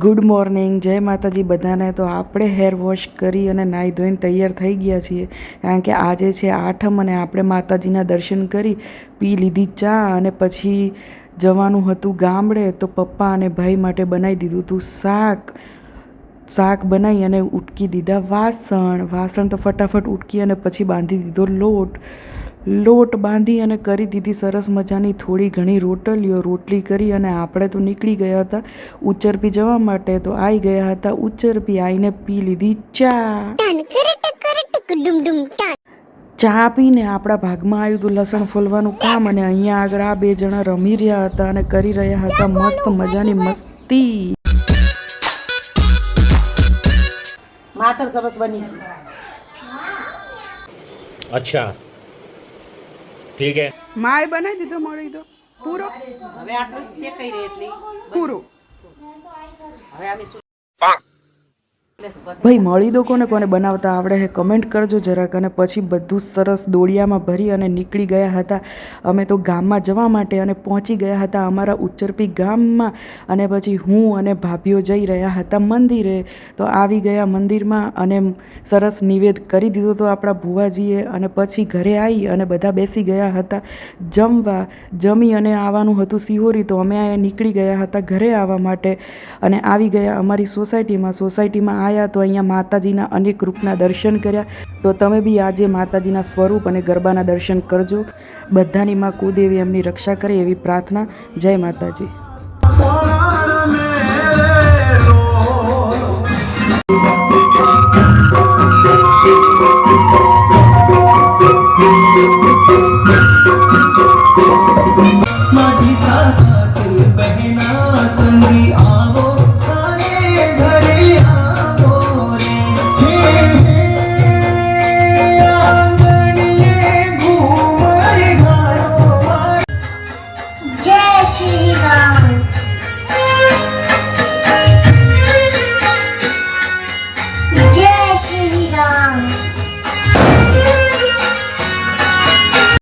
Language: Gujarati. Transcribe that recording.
ગુડ મોર્નિંગ, જય માતાજી બધાને। તો આપણે હેર વોશ કરી અને નાહી ધોઈને તૈયાર થઈ ગયા છીએ, કારણ કે આજે છે આઠમ અને આપણે માતાજીના દર્શન કરી પી લીધી ચા અને પછી જવાનું હતું ગામડે। તો પપ્પા અને ભાઈ માટે બનાવી દીધું હતું શાક બનાવી અને ઉટકી દીધા વાસણ તો ફટાફટ ઉટકી અને પછી બાંધી દીધો લોટ બાંધી અને કરી દીધી સરસ મજાની થોડી ઘણી રોટલી કરી અને આપણે તો નીકળી ગયા હતા ઉચ્ચરપી જવા માટે। તો આવી ગયા હતા ઉચ્ચરપી, આવીને પી લીધી ચા પીને આપણા ભાગમાં આવ્યું હતું લસણ ફોલવાનું કામ, અને અહીંયા આગળ આ બે જણા રમી રહ્યા હતા અને કરી રહ્યા હતા મસ્ત મજાની મસ્તી। માતર સરસ બની છે। અચ્છા ઠીક હે, માય બનાવી દીધો મળી તો પૂરો। હવે આટલું શેકાઈ રહે એટલી પૂરો હવે આમી ભાઈ મળી દો કોને કોને બનાવતા આવડે છે કમેન્ટ કરજો જરાક। અને પછી બધું સરસ દોડિયામાં ભરી અને નીકળી ગયા હતા અમે તો ગામમાં જવા માટે, અને પહોંચી ગયા હતા અમારા ઉચ્ચરપી ગામમાં। અને પછી હું અને ભાભીઓ જઈ રહ્યા હતા મંદિરે। તો આવી ગયા મંદિરમાં અને સરસ નિવેદ કરી દીધો તો આપણા ભુવાજીએ, અને પછી ઘરે આવી અને બધા બેસી ગયા હતા જમી અને આવવાનું હતું સિહોરી। તો અમે નીકળી ગયા હતા ઘરે આવવા માટે અને આવી ગયા અમારી સોસાયટીમાં આવ્યા તો અહીંયા માતાજીના અનેક રૂપના દર્શન કર્યા। તો તમે બી આજે માતાજીના સ્વરૂપ અને ગરબાના દર્શન કરજો। બધાની માં કુળદેવી એમની રક્ષા કરે એવી પ્રાર્થના। જય માતાજી। जय श्री